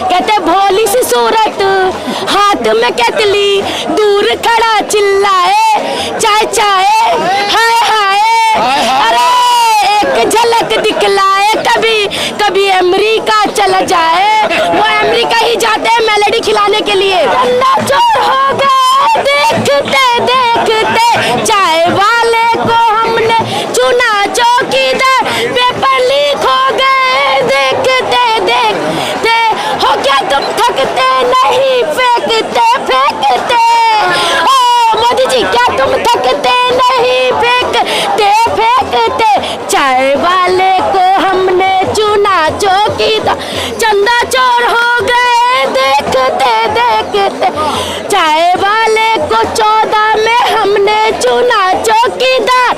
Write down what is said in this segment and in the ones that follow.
कहते भोली सी सूरत हाथ में केतली, दूर खड़ा चिल्लाए चाय चाय, हाय हाय। अरे एक झलक दिखलाए, कभी कभी अमेरिका चला जाए। वो अमेरिका ही जाते हैं मेलेडी खिलाने के लिए। चोर हो गए देखते देखते, चाय वाले को हमने चुना चौकीदार, पेपर लीक हो गए देखते देखते। हो क्या तुम थकते नहीं फेंकते फेंकते? ओ मोदी जी क्या तुम थकते नहीं फेंकते फेंकते? चाय वाले को हमने चुना चौकीदार, चंदा चोर हो गए देखते देखते। चाय वाले को 14 में हमने चुना चौकीदार,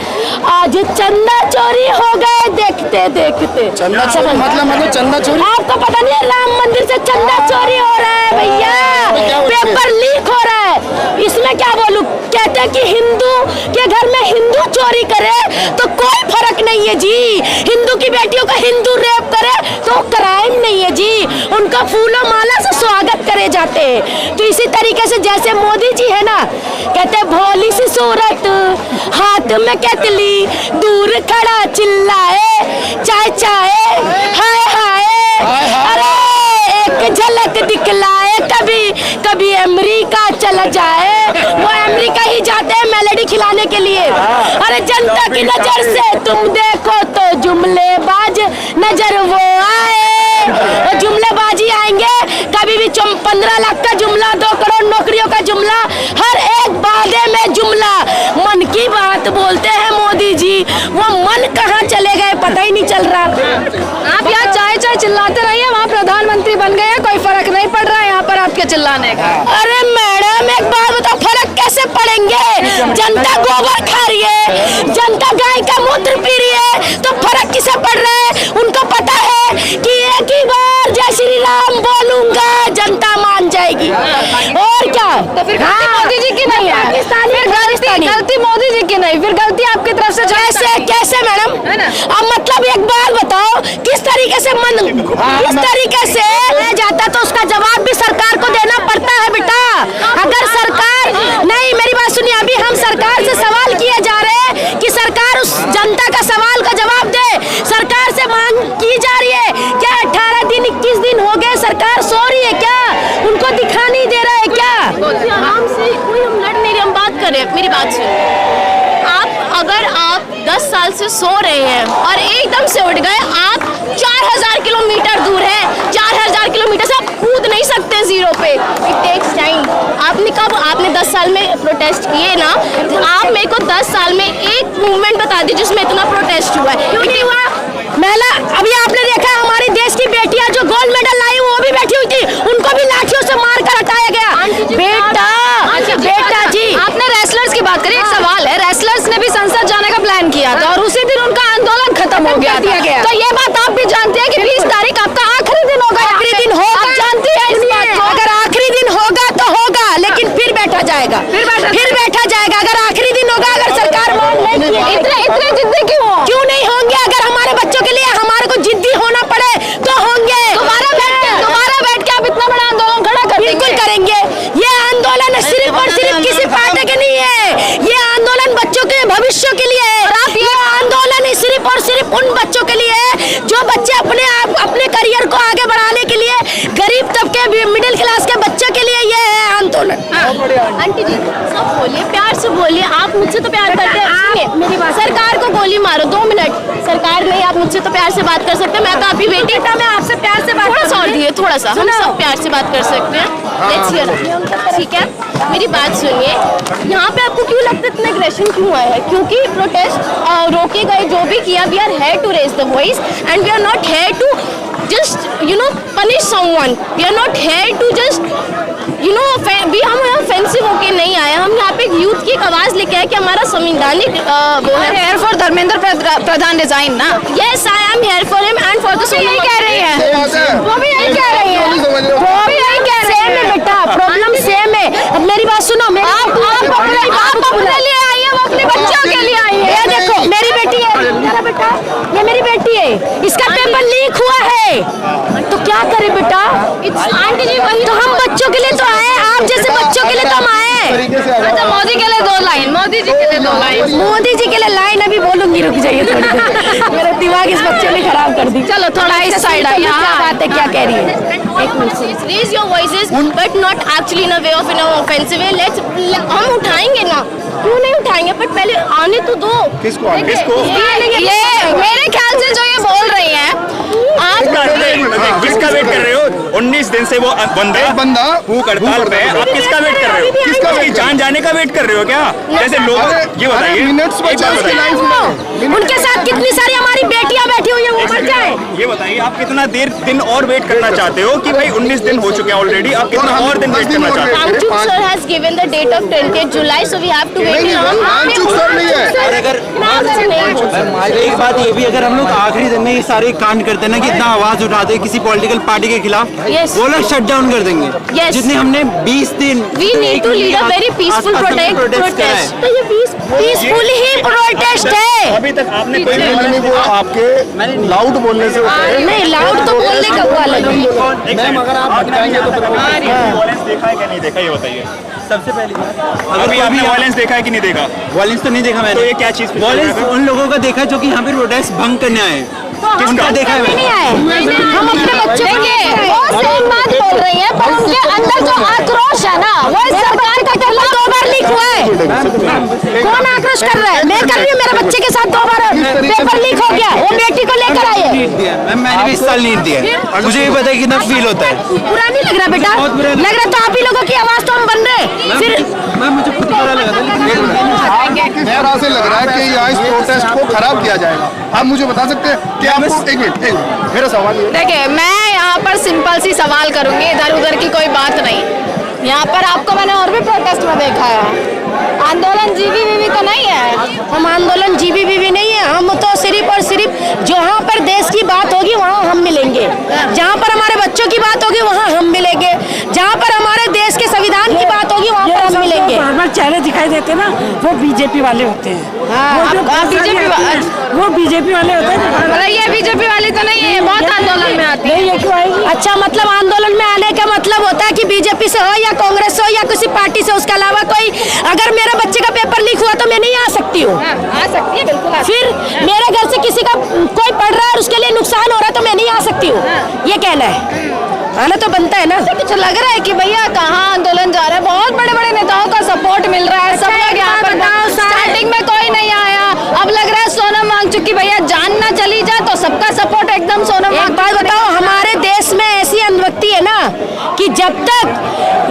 आज चंदा चोरी हो गए देखते देखते। चंदा चोरी मतलब चंदा चोरी? आपको पता नहीं है, राम मंदिर से चंदा चोरी हो रहा है भैया, पेपर लीक हो रहा है। इसमें क्या बोलूं, कहते हैं कि हिंदू के घर में हिंदू चोरी करे तो कोई फर्क नहीं है जी। हिंदू की बेटियों का हिंदू रेप करे तो क्राइम नहीं है जी, उनका फूलों माला से स्वागत करे जाते हैं। तो इसी तरीके से जैसे मोदी जी है ना, कहते भोली सी सूरत हाथ में केतली, दूर खड़ा चिल्लाए चाय चाय, हाय हाय। अरे एक झलक दिखलाए, कभी कभी अमेरिका चला जाए। वो अमेरिका ही जाते हैं मेलेडी खिलाने के लिए। अरे जनता की नजर से तुम देखो तो जुमलेबाज नजर वो आए, जुमलेबाजी आएंगे कभी भी। 15 लाख का जुमला, 2 करोड़ नौकरियों का जुमला, हर एक वादे में जुमला। मन की बात बोलते हैं मोदी जी, वो मन कहाँ चले गए पता ही नहीं चल रहा। आप यहाँ चाय चाय चिल्लाते रहिए, वहाँ प्रधानमंत्री बन गए, कोई फर्क नहीं पड़ रहा है यहाँ पर आपके चिल्लाने का। अरे मैडम एक बात बताओ, फर्क कैसे पड़ेंगे? जनता गोबर खा रही है, जनता गाय का मूत्र पी रही है, तो फर्क किसे पड़ रहा है? उनको पता है कि एक ही बार जय श्री राम बोलूंगा जनता मान जाएगी। और क्या? तो फिर गलती मोदी जी की नहीं है, फिर गलती मोदी जी की नहीं, फिर गलती आपकी तरफ से। कैसे मैडम? अब मतलब एक बात बताओ, किस तरीके से किस तरीके से जाता तो उसका जवाब भी सरकार को देना पड़ता है बेटा। अगर सरकार नहीं, मेरी बात सुनिए, अभी हम सरकार से सवाल किए जा रहे हैं कि सरकार उस जनता का सवाल का जवाब दे। सरकार से मांग की जा रही है क्या 18 दिन 21 दिन हो गए सरकार सो रही है क्या? उनको दिखा नहीं दे रहा है क्या? आराम से कोई हम लड़ नहीं रहे, हम बात कर रहे हैं। मेरी बात सुनिए, अगर आप 10 साल से सो रहे हैं और एकदम से उठ गए, आप 4000 किलोमीटर दूर है, 4000 किलोमीटर से आप कूद नहीं सकते जीरो पे। It takes time. आपने 10 साल में प्रोटेस्ट किए ना, आप मेरे को 10 साल में एक मूवमेंट बता दी जिसमें इतना प्रोटेस्ट हुआ है। क्यों नहीं हुआ? महिला, अभी आपने देखा हमारे देश की बेटियां जो गोल्ड मेडल लाई वो भी बैठी हुई थी, उनको भी लाठियों से मार कर हटाया गया। बेटा जी, आपने रेसलर्स की बात करी, एक सवाल है, रेसलर्स ने भी संसद जाने का प्लान किया था और उसी दिन उनका आंदोलन खत्म हो गया था। तो ये बात आप भी जानते हैं कि 20 तारीख आपका आखिरी दिन होगा। आखिरी दिन होगा, आप जानती है इस बात को। अगर आखिरी दिन होगा तो होगा, लेकिन फिर बैठा जाएगा, फिर बैठा जाएगा। अगर आखिरी दिन होगा, अगर सरकार मान नहीं, इतने जिद्दी क्यों नहीं होंगे? अगर हमारे बच्चों के लिए हमारे को जिद्दी होना पड़े तो होंगे। दोबारा बैठ के आप इतना बड़ा आंदोलन खड़ा कर बिल्कुल करेंगे। ये आंदोलन सिर्फ और सिर्फ किसी पार्टी के नहीं है, ये आंदोलन बच्चों के भविष्य के लिए है। ये आंदोलन सिर्फ और सिर्फ उन बच्चों के लिए है जो बच्चे अपने करियर को आगे बढ़ाने के लिए, गरीब तबके मिडिल क्लास के बच्चों के लिए ये है आंदोलन। आंटी जी सब बोलिए, प्यार से बोलिए, आप मुझसे तो प्यार करते हैं। मेरी बात, सरकार को गोली मारो 2 मिनट, सरकार नहीं, आप मुझसे तो प्यार से बात कर सकते हैं। मैं तो आपकी बेटी था, मैं आपसे प्यार से बात थोड़ा सा और दिए, थोड़ा सा हम सब प्यार से बात कर सकते हैं। लेट्स हियर, ठीक है? मेरी बात सुनिए, यहाँ पे आपको क्यों लगता है इतना एग्रेशन क्यों आया है? क्योंकि प्रोटेस्ट रोके गए, जो भी किया, we are here to raise the voice and we are not here to just punish someone. We are not here to just हम यहाँ फेंसिव होके नहीं आए, हम यहाँ पे यूथ की एक आवाज लेके आए कि हमारा संवैधानिक वो है। Here for Dharmendra Pradhan design ना। Yes, I am here for him and for the Sonam. यही कह रही है, वो भी यही कह रही है, वो भी यही कह रही है। बेटा प्रॉब्लम सेम है। अब मेरी बात सुनो, आप अपने लिए आई है, वो अपने बच्चों के लिए आई है। ये देखो मेरी बेटी है, मेरा बेटा, ये मेरी बेटी है, इसका पेपर लीक हुआ है, तो क्या करे बेटा? आंटी जी वही तो हम बच्चों के लिए तो आए, आप जैसे बच्चों के लिए तो हम आए। तरीके से अगर अच्छा मोदी के लिए 2 लाइन, मोदी जी के लिए 2 लाइन। मोदी जी के लिए लाइन अभी बोलूंगी, रुक जाइए थोड़ी देर। मेरा दिमाग इस बच्चे ने खराब कर दी। चलो थोड़ा इस साइड आइए। क्या बात है, क्या कह रही है? Raise your voices but not actually in a way of in offensive way. Let's हम उठाएंगे ना, क्यों नहीं उठाएंगे, बट पहले आने तो दो। किसको आने? ये मेरे ख्याल से जो ये बोल रही हैं आप किसका वेट कर रहे हो? 19 दिन से वो बंद है, बंदा भूख हड़ताल पे है। आप किसका वेट कर रहे हो? किसका उसकी जान जाने का वेट कर रहे हो क्या? जैसे लोग ये बताइए, मिनट्स बचा उसकी लाइफ में। उनके साथ कितनी सारी हमारी बेटियां बैठी हुई है, वो मर जाए। ये बताइए आप कितना दिन और वेट करना चाहते हो कि भाई 19 दिन हो चुके हैं ऑलरेडी, आप कितना और दिन वेट करना चाहते हो? Ramchuk sir has given the date of 20th July, so we have to wait. नहीं, रामचूक सर नहीं है। और अगर एक बात ये भी, अगर हम लोग आखिरी दिन में ये सारे कांड करते हैं ना कि इतना आवाज उठाते हैं किसी पॉलिटिकल पार्टी के खिलाफ, Yes. वो लोग शट डाउन कर देंगे। Yes. जितने हमने 20 दिन We need to lead a very peaceful protest. तो ये पीसफुल ही प्रोटेस्ट है। अभी तक आपने कोई नहीं, वो आपके लाउड बोलने से होता है। नहीं, लाउड तो बोलने का हुआ लगी। मैम अगर आप भटकाएंगे तो फिर वायलेंस देखा है क्या नहीं देखा, ये बताइए। सबसे पहली बात, अभी आपने वायलेंस देखा है कि नहीं देखा? वॉयलेंस तो नहीं देखा मैंने। तो ये क्या चीज? वॉयलेंस उन लोगों का देखा जो कि यहाँ पे प्रोटेस्ट भंग करने आए, उनका देखा है नहीं मैंने। आए, हम अपने बच्चों के देखिए वो सेम बात बोल रही है, पर उनके अंदर जो आक्रोश है ना वो इस सरकार का पेपर 2 बार लीक हुआ है। कौन आक्रोश कर रहा है? मैं कर रही हूँ, मेरे बच्चे के साथ 2 बार पेपर लीक हो गया। वो बेटी को लेकर आए। नीट दिया मैम, मैंने भी इस साल नीट दिया है। मुझे भी पता है कितना फील होता है। बुरा नहीं लग रहा बेटा? बहुत बुरा लग रहा तो आप ही लोगों की आवाज तो हम बन रहे। फिर मैम मुझे खुद बुरा लगा था, लेकिन मेरा से लग रहा है कि यहाँ इस प्रोटेस्ट को खराब किया जाएगा। आप मुझे बता सकते हैं कि आपको एक मिनट मेरा सवाल ये है। देखिए मैं यहाँ पर सिंपल सी सवाल करूंगी, इधर उधर की कोई बात नहीं। यहाँ पर आपको मैंने और भी प्रोटेस्ट में देखा है, आंदोलन जीबी तो नहीं है। हम आंदोलन जीबी नहीं है, हम तो सिर्फ और सिर्फ जहाँ पर देश की बात होगी वहाँ हम मिलेंगे, जहाँ पर हमारे बच्चों की बात होगी वहाँ हम मिलेंगे, जहाँ पर हमारे देश के संविधान की बात होगी वहाँ पर हम मिलेंगे। बार चेहरे दिखाई देते ना, वो बीजेपी वाले होते हैं। आप बीजेपी वो बीजेपी वाले होते हैं। ये बीजेपी वाली तो नहीं है, बहुत आंदोलन में आती है। नहीं, ये क्यों आएगी? अच्छा, मतलब आंदोलन में आने का मतलब होता है कि बीजेपी से हो या कांग्रेस हो या किसी पार्टी से, उसके अलावा कोई, अगर मेरे बच्चे का पेपर लीक हुआ तो मैं नहीं आ सकती हूँ। आ सकती है बिल्कुल। फिर मेरे घर से किसी का कोई पढ़ रहा है और उसके लिए नुकसान हो रहा है तो मैं नहीं आ सकती हूँ, ये कहना है। आना तो बनता है ना। कुछ लग रहा है कि भैया कहाँ आंदोलन जा रहा है, बहुत बड़े बड़े नेताओं का सपोर्ट मिल रहा है, सब लोग यहाँ पर। स्टार्टिंग में कोई नहीं आया, अब लग रहा है सोनम मांग चुकी, भैया जान ना चली जाए तो सबका सपोर्ट एकदम सोनम। एक बात बताओ, हमारे देश में ऐसी अंधभक्ति है ना कि जब तक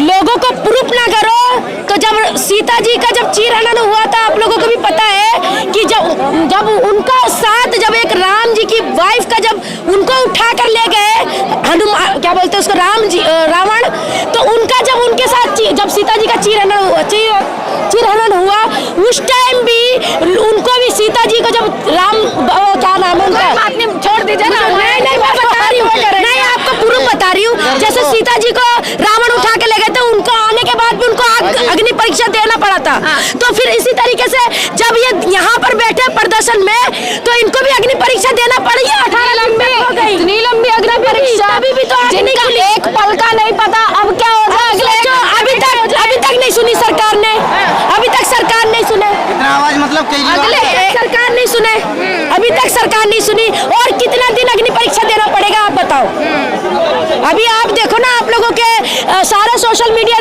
लोगों को प्रूफ ना करो, तो जब सीता जी का जब चीरहरण हुआ था, आप लोगों को भी पता है कि जब उनका साथ, जब एक राम जी की वाइफ का जब उनको उठा कर ले गए हनुमान, क्या बोलते हैं उसको, रावण, तो उनका जब उनके साथ जब सीता जी का चीरहरण हुआ, उस टाइम भी उनको भी सीता जी को जब क्या नाम है उनका, बात नहीं, छोड़ दीजिए ना। नहीं मैं बता रही हूँ, नहीं आपको प्रूफ बता रही हूँ। जैसे सीता जी को रावण उठा के ले गए थे, उनको आने के बाद भी उनको अग्नि परीक्षा देना पड़ा था। तो फिर इसी तरीके से जब ये यहाँ पर बैठे प्रदर्शन में, तो इनको भी अग्नि परीक्षा देना पड़ी। 18 इतनी लंबी अग्नि परीक्षा, अभी भी तो जिनका एक पल का नहीं पता अब क्या होगा अगले। अभी तक नहीं सुनी सरकार ने, अभी तक सरकार नहीं सुने। इतना आवाज मतलब सरकार नहीं सुने, अभी तक सरकार नहीं सुनी। और कितना दिन अग्नि परीक्षा देना पड़ेगा आप बताओ? अभी आप देखो ना, आप लोगों के सारा सोशल मीडिया